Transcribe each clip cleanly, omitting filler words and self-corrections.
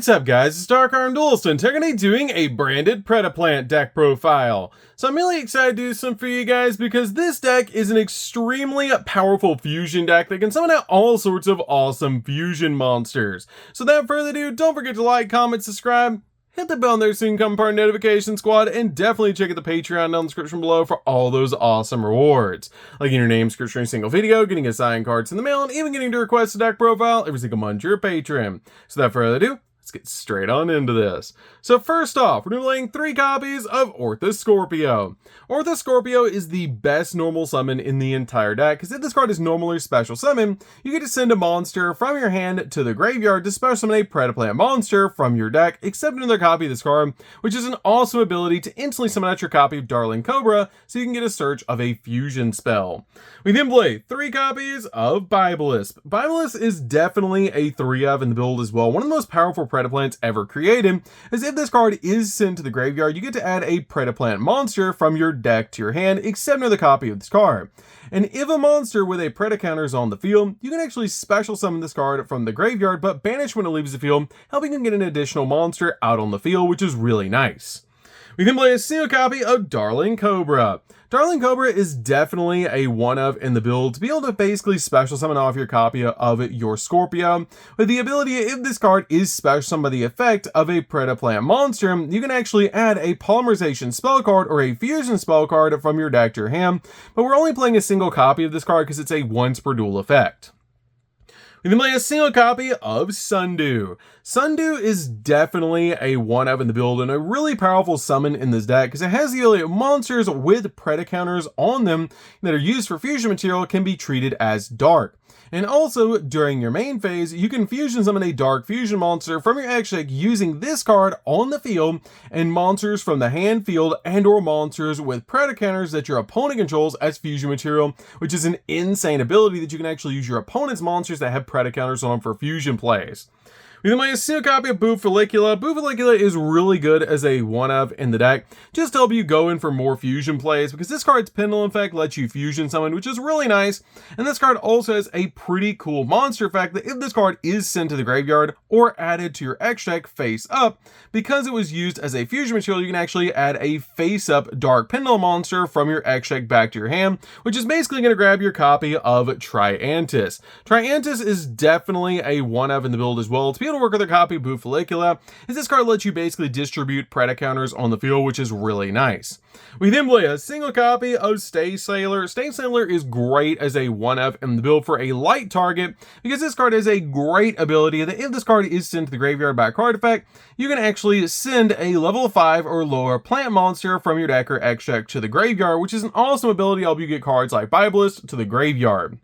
What's up guys, it's DarkArmedDuelist and today I'm going to be doing a branded Predaplant deck profile. So I'm really excited to do some for you guys because this deck is an extremely powerful fusion deck that can summon out all sorts of awesome fusion monsters. So without further ado, don't forget to like, comment, subscribe, hit the bell there so you can become part of Notification Squad, and definitely check out the Patreon down in the description below for all those awesome rewards. Like getting your name scratched in a single video, getting assigned cards in the mail, and even getting to request a deck profile every single month to your Patreon. So without further ado, let's get straight on into this. So first off, we're playing 3 copies of Orthoscorpio. Orthoscorpio is the best normal summon in the entire deck, because if this card is normally special summon, you get to send a monster from your hand to the graveyard to special summon a Predaplant monster from your deck, except another copy of this card, which is an awesome ability to instantly summon out your copy of Darling Cobra, so you can get a search of a fusion spell. We then play 3 copies of Bibelist. Bibelist is definitely a 3-of in the build as well, one of the most powerful Predaplants ever created, as if this card is sent to the graveyard, you get to add a Predaplant monster from your deck to your hand, except another copy of this card. And if a monster with a Preda counter is on the field, you can actually special summon this card from the graveyard, but banish when it leaves the field, helping you get an additional monster out on the field, which is really nice. We can play a single copy of Darling Cobra. Darling Cobra is definitely a 1-of in the build to be able to basically special summon off your copy of your Scorpio, with the ability, if this card is special summoned by the effect of a Predaplant monster, you can actually add a polymerization spell card or a fusion spell card from your deck to your hand, but we're only playing a single copy of this card because it's a once per duel effect. We can play a single copy of Sundew. Sundew is definitely a 1-of in the build and a really powerful summon in this deck because it has the ability of monsters with Preda counters on them that are used for fusion material can be treated as dark. And also, during your main phase, you can fusion summon a dark fusion monster from your X deck using this card on the field, and monsters from the hand, field, and or monsters with Preda counters that your opponent controls as fusion material, which is an insane ability that you can actually use your opponent's monsters that have Preda counters on them for fusion plays. We then play a single copy of Buffalicula. Buffalicula is really good as a 1-of in the deck, just to help you go in for more fusion plays, because this card's Pendulum effect lets you fusion summon, which is really nice, and this card also has a pretty cool monster effect that if this card is sent to the graveyard or added to your X deck face up, because it was used as a fusion material, you can actually add a face up Dark Pendulum monster from your X deck back to your hand, which is basically going to grab your copy of Triantis. Triantis is definitely a 1-of in the build as well. To be able to work with a copy of Buffalicula, is this card lets you basically distribute Preda counters on the field, which is really nice. We then play a single copy of Stay Sailor. Stay Sailor is great as a 1-of in the build for a light target, because this card has a great ability that if this card is sent to the graveyard by a card effect, you can actually send a level 5 or lower plant monster from your deck or X deck to the graveyard, which is an awesome ability to help you get cards like Bibelist to the graveyard.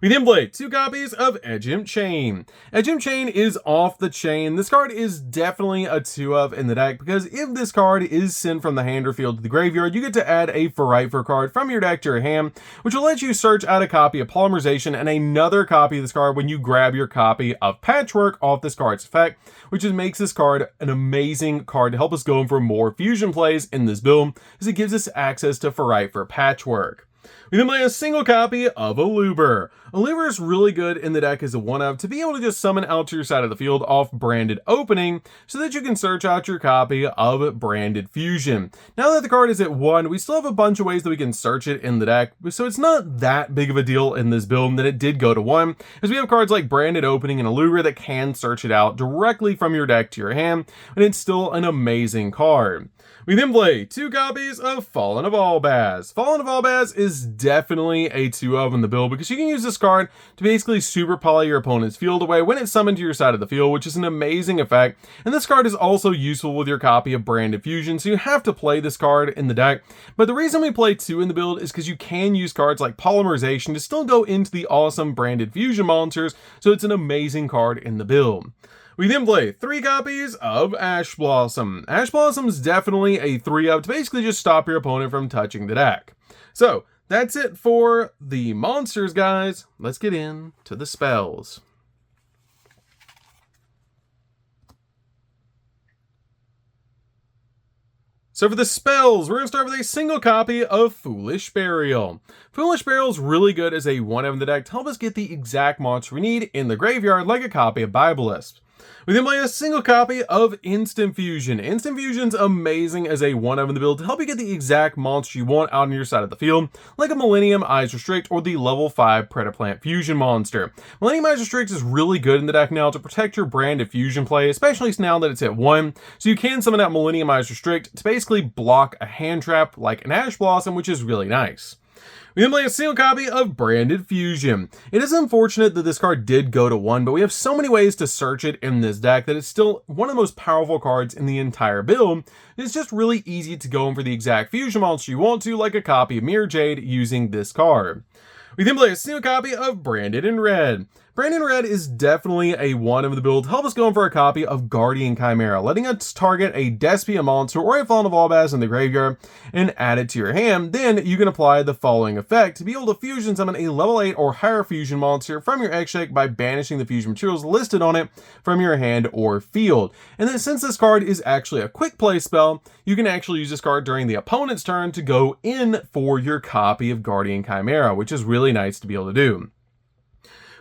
We then play 2 copies of Edgem Chain. Edgem Chain is off the chain. This card is definitely a 2-of in the deck because if this card is sent from the hand or field to the graveyard, you get to add a for card from your deck to your hand, which will let you search out a copy of Polymerization and another copy of this card when you grab your copy of Patchwork off this card's effect, which makes this card an amazing card to help us go in for more fusion plays in this build, as it gives us access to for Patchwork. We then play a single copy of Aluber. Aluber is really good in the deck as a 1-of to be able to just summon out to your side of the field off Branded Opening so that you can search out your copy of Branded Fusion. Now that the card is at 1, we still have a bunch of ways that we can search it in the deck, so it's not that big of a deal in this build that it did go to 1, as we have cards like Branded Opening and Aluber that can search it out directly from your deck to your hand, and it's still an amazing card. We then play 2 copies of Fallen of Albaz. Fallen of Albaz is definitely a 2-of in the build because you can use this card to basically super poly your opponent's field away when it's summoned to your side of the field, which is an amazing effect. And this card is also useful with your copy of Branded Fusion, so you have to play this card in the deck. But the reason we play 2 in the build is because you can use cards like Polymerization to still go into the awesome Branded Fusion monsters, so it's an amazing card in the build. We then play 3 copies of Ash Blossom. Ash Blossom is definitely a 3-of to basically just stop your opponent from touching the deck. So that's it for the monsters, guys. Let's get into the spells. So for the spells, we're going to start with a single copy of Foolish Burial. Foolish Burial is really good as a 1-of in the deck to help us get the exact monster we need in the graveyard, like a copy of Bibelist. We then play a single copy of Instant Fusion. Instant Fusion's amazing as a 1-of in the build to help you get the exact monster you want out on your side of the field, like a Millennium Eyes Restrict or the level 5 Predaplant Fusion monster. Millennium Eyes Restrict is really good in the deck now to protect your branded fusion play, especially now that it's at 1, so you can summon out Millennium Eyes Restrict to basically block a hand trap like an Ash Blossom, which is really nice. We then play a single copy of Branded Fusion. It is unfortunate that this card did go to 1, but we have so many ways to search it in this deck that it's still one of the most powerful cards in the entire build. It's just really easy to go in for the exact fusion monster you want to, like a copy of Mirror Jade using this card. We then play a single copy of Branded in Red. Branded in Red is definitely a 1 of the build. Help us go in for a copy of Guardian Chimera, letting us target a Despia monster or a Fallen Volbaz in the graveyard and add it to your hand. Then you can apply the following effect to be able to fusion summon a level 8 or higher fusion monster from your X deck by banishing the fusion materials listed on it from your hand or field. And then since this card is actually a quick play spell, you can actually use this card during the opponent's turn to go in for your copy of Guardian Chimera, which is really nice to be able to do.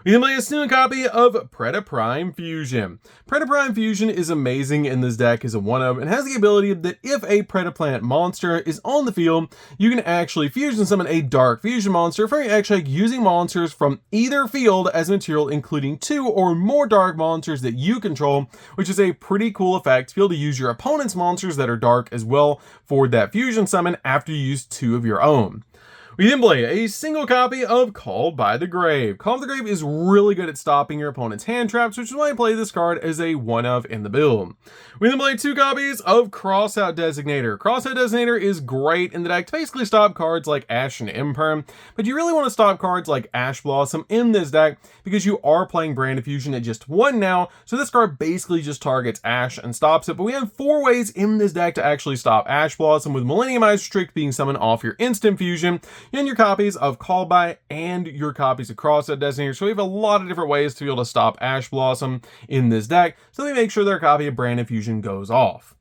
We then play a single copy of Predaprime Fusion. Predaprime Fusion is amazing in this deck as a 1-of and has the ability that if a Predaplant monster is on the field, you can actually fusion summon a Dark Fusion monster from your X deck using monsters from either field as material, including 2 or more Dark monsters that you control, which is a pretty cool effect to be able to use your opponent's monsters that are Dark as well for that fusion summon after you use 2 of your own. We then play a single copy of Called by the Grave. Called by the Grave is really good at stopping your opponent's hand traps, which is why I play this card as a 1-of in the build. We then play 2 copies of Crossout Designator. Crossout Designator is great in the deck to basically stop cards like Ash and Imperm, but you really want to stop cards like Ash Blossom in this deck because you are playing Branded Fusion at just 1 now, so this card basically just targets Ash and stops it, but we have 4 ways in this deck to actually stop Ash Blossom, with Millennium Eyes Restrict being summoned off your Instant Fusion, and your copies of Call By and your copies of Crossout Designator. So we have a lot of different ways to be able to stop Ash Blossom in this deck, so we make sure their copy of Branded Fusion goes off.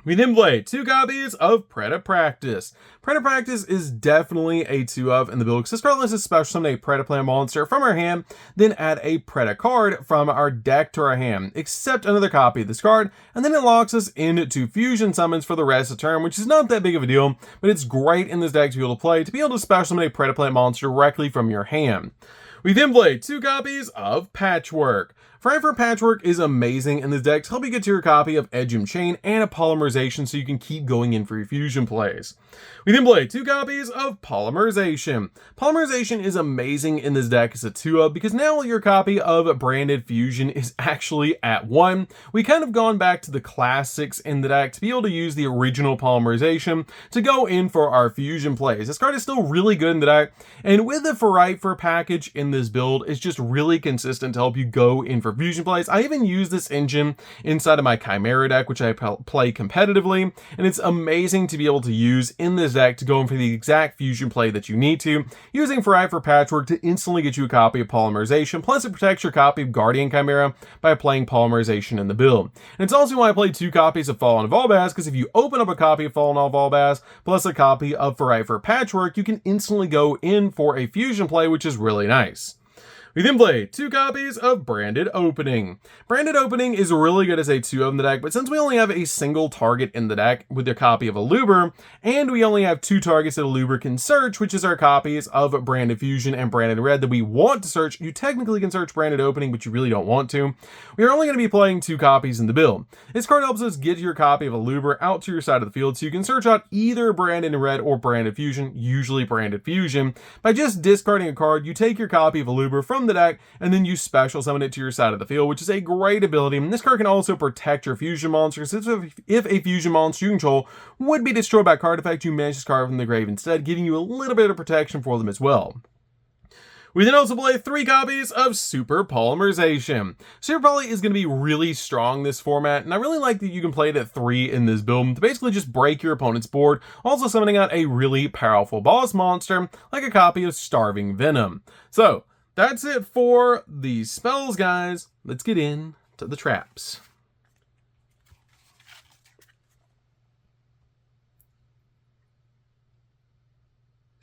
We then play 2 copies of Predapractice. Predapractice is definitely a 2-of in the build because this card lets us special summon a Predaplant monster from our hand, then add a Preda card from our deck to our hand, except another copy of this card, and then it locks us into fusion summons for the rest of the turn, which is not that big of a deal, but it's great in this deck to be able to special summon a Predaplant monster directly from your hand. We then play 2 copies of Patchwork. Forever Patchwork is amazing in this deck to help you get to your copy of Edgem Chain and a Polymerization so you can keep going in for your fusion plays. We then play 2 copies of Polymerization. Polymerization is amazing in this deck as a 2-of because now your copy of Branded Fusion is actually at 1. We kind of gone back to the classics in the deck to be able to use the original Polymerization to go in for our fusion plays. This card is still really good in the deck, and with the For package in this build, it's just really consistent to help you go in for fusion plays. I even use this engine inside of my Chimera deck, which I play competitively, and it's amazing to be able to use in this deck to go in for the exact fusion play that you need to, using For Patchwork to instantly get you a copy of Polymerization, plus it protects your copy of Guardian Chimera by playing Polymerization in the build. And it's also why I play 2 copies of Fallen Volbaz, because if you open up a copy of Fallen Volbaz plus a copy of For Patchwork, you can instantly go in for a fusion play, which is really nice. We then play 2 copies of Branded Opening. Branded Opening is really good as a 2-of in the deck, but since we only have a single target in the deck with a copy of Aluber, and we only have 2 targets that Aluber can search, which is our copies of Branded Fusion and Branded Red that we want to search. You technically can search Branded Opening, but you really don't want to. We are only going to be playing 2 copies in the build. This card helps us get your copy of Aluber out to your side of the field, so you can search out either Branded Red or Branded Fusion, usually Branded Fusion. By just discarding a card, you take your copy of Aluber from the deck, and then you special summon it to your side of the field, which is a great ability. And this card can also protect your fusion monsters. If a fusion monster you control would be destroyed by a card effect, you manage this card from the grave instead, giving you a little bit of protection for them as well. We then also play 3 copies of Super Polymerization. Super Poly is going to be really strong this format, and I really like that you can play it at 3 in this build to basically just break your opponent's board, also summoning out a really powerful boss monster, like a copy of Starving Venom. So, that's it for the spells, guys. Let's get in to the traps.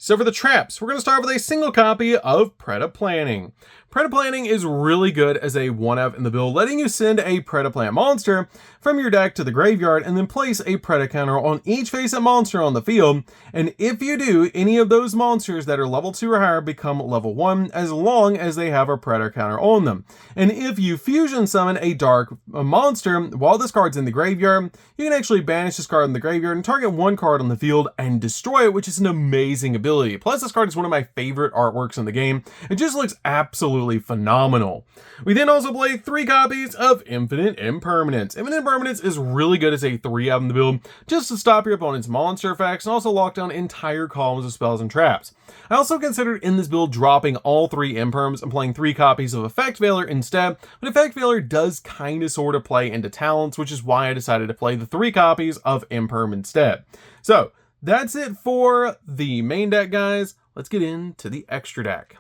So for the traps, we're going to start with a single copy of Predaplanting. Predaplanting is really good as a 1-of in the build, letting you send a Predaplant monster from your deck to the graveyard and then place a Preda counter on each face-up monster on the field. And if you do, any of those monsters that are level 2 or higher become level 1 as long as they have a Preda counter on them. And if you fusion summon a dark monster while this card's in the graveyard, you can actually banish this card in the graveyard and target one card on the field and destroy it, which is an amazing ability. Plus, this card is one of my favorite artworks in the game. It just looks absolutely phenomenal. We then also play 3 copies of Infinite Impermanence. Infinite Impermanence is really good as a 3-of in the build, just to stop your opponent's monster effects and also lock down entire columns of spells and traps. I also considered in this build dropping all 3 Imperms and playing 3 copies of Effect Veiler instead, but Effect Veiler does kinda sorta play into Talents, which is why I decided to play the 3 copies of Imperm instead. So, that's it for the main deck, guys. Let's get into the extra deck.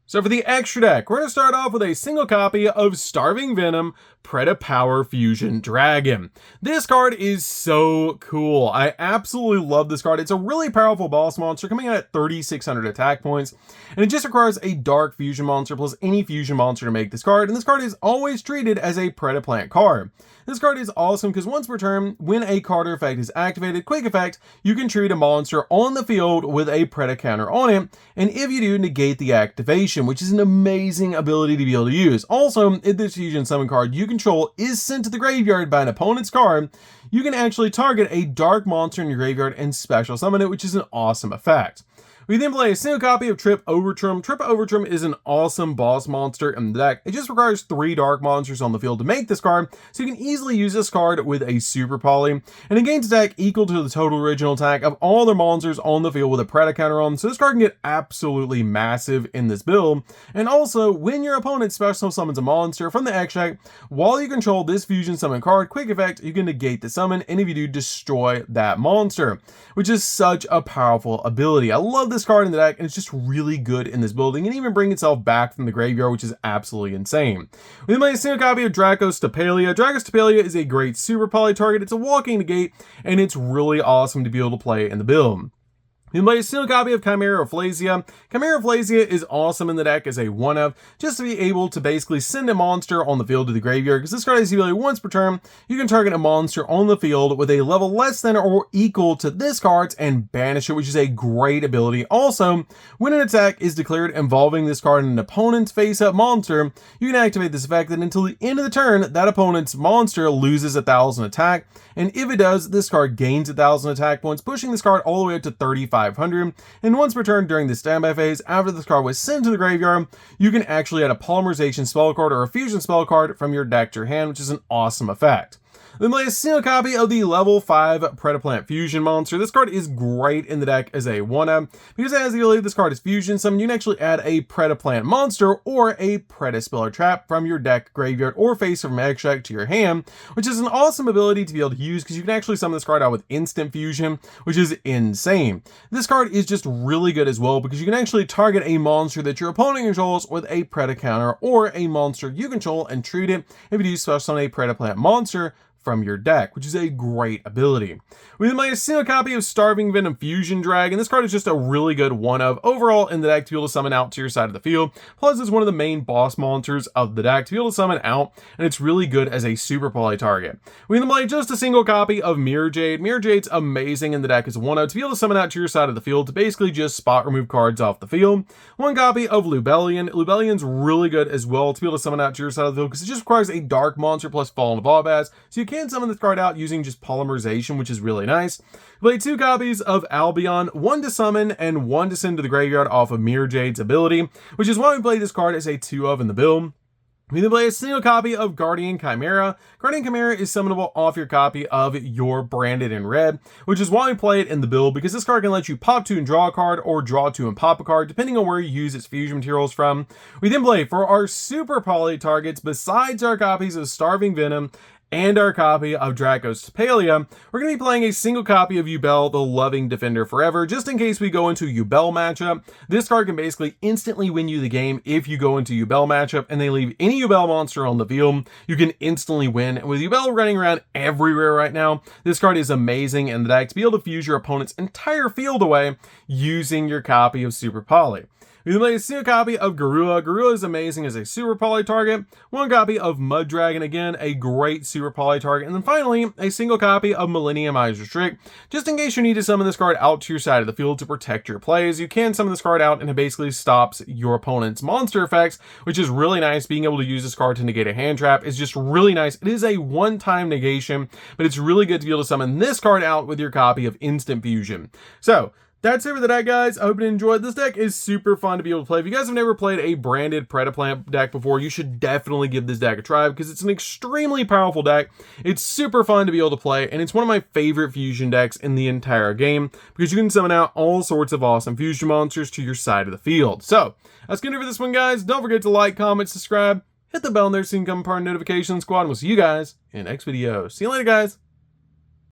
So for the extra deck, we're going to start off with a single copy of Starving Venom Predapower Fusion Dragon. This card is so cool. I absolutely love this card. It's a really powerful boss monster coming in at 3,600 attack points, and it just requires a dark fusion monster plus any fusion monster to make this card, and this card is always treated as a Predaplant card. This card is awesome because once per turn, when a card or effect is activated, quick effect, you can treat a monster on the field with a Preda counter on it, and if you do, negate the activation, which is an amazing ability to be able to use. Also, if this fusion summon card you control is sent to the graveyard by an opponent's card, you can actually target a dark monster in your graveyard and special summon it, which is an awesome effect. We then play a single copy of Trip Overtrim. Trip Overtrim is an awesome boss monster in the deck. It just requires 3 dark monsters on the field to make this card, so you can easily use this card with a Super Poly, and it gains attack equal to the total original attack of all the monsters on the field with a Preda counter on, so this card can get absolutely massive in this build. And also, when your opponent special summons a monster from the extract, while you control this fusion summon card, quick effect, you can negate the summon, and if you do, destroy that monster, which is such a powerful ability. I love this card in the deck, and it's just really good in this building, and even bring itself back from the graveyard, which is absolutely insane. We then play a single copy of Dracostapelia. Dracostapelia is a great super poly target. It's a walking negate, and it's really awesome to be able to play in the build. You can play a single copy of Chimera Flasia. Chimera Flasia is awesome in the deck as a 1-of, just to be able to basically send a monster on the field to the graveyard, because this card has the ability once per turn, you can target a monster on the field with a level less than or equal to this card's and banish it, which is a great ability. Also, when an attack is declared involving this card and an opponent's face-up monster, you can activate this effect, and until the end of the turn, that opponent's monster loses 1,000 attack, and if it does, this card gains 1,000 attack points, pushing this card all the way up to 3,500. And once per turn during the standby phase, after this card was sent to the graveyard, you can actually add a polymerization spell card or a fusion spell card from your deck to your hand, which is an awesome effect. Then play a single copy of the level 5 Predaplant Fusion monster. This card is great in the deck as a 1-of, because it has the ability this card is fusion summon. You can actually add a Predaplant monster or a Predaspeller trap from your deck, graveyard, or face from extract to your hand, which is an awesome ability to be able to use because you can actually summon this card out with instant fusion, which is insane. This card is just really good as well because you can actually target a monster that your opponent controls with a Preda counter or a monster you control and treat it if you do special summon a Predaplant monster from your deck, which is a great ability. We then play a single copy of Starving Venom Fusion Dragon. This card is just a really good 1-of overall in the deck to be able to summon out to your side of the field. Plus, it's one of the main boss monsters of the deck to be able to summon out, and it's really good as a super poly target. We then play just a single copy of Mirror Jade. Mirror Jade's amazing in the deck as a 1-of to be able to summon out to your side of the field to basically just spot remove cards off the field. One copy of Lubellion. Lubellion's really good as well to be able to summon out to your side of the field because it just requires a dark monster plus Fallen of Abaz, so you can summon this card out using just polymerization, which is really nice. Play 2 copies of Albion, 1 to summon and 1 to send to the graveyard off of Mirror Jade's ability, which is why we play this card as a 2-of in the build. We then play a single copy of Guardian Chimera. Guardian Chimera is summonable off your copy of your Branded in Red, which is why we play it in the build, because this card can let you pop 2 and draw a card, or draw 2 and pop a card, depending on where you use its fusion materials from. We then play for our super poly targets, besides our copies of Starving Venom and our copy of Dracos Tapalia, we're going to be playing a single copy of Yubel, the Loving Defender Forever, just in case we go into Yubel matchup. This card can basically instantly win you the game if you go into Yubel matchup and they leave any Yubel monster on the field. You can instantly win. And with Yubel running around everywhere right now, this card is amazing in the deck to be able to fuse your opponent's entire field away using your copy of Super Poly. We then play a single copy of Garua. Garua is amazing as a Super Poly target. One copy of Mud Dragon, again, a great Super Poly target. And then finally, a single copy of Millennium Eyes Restrict. Just in case you need to summon this card out to your side of the field to protect your plays, you can summon this card out and it basically stops your opponent's monster effects, which is really nice. Being able to use this card to negate a hand trap is just really nice. It is a one-time negation, but it's really good to be able to summon this card out with your copy of Instant Fusion. So, that's it for the deck, guys. I hope you enjoyed. This deck is super fun to be able to play. If you guys have never played a branded Predaplant deck before, you should definitely give this deck a try because it's an extremely powerful deck. It's super fun to be able to play, and it's one of my favorite fusion decks in the entire game because you can summon out all sorts of awesome fusion monsters to your side of the field. So, that's going to do for this one, guys. Don't forget to like, comment, subscribe, hit the bell in there so you can become part of the notification squad, and we'll see you guys in the next video. See you later, guys.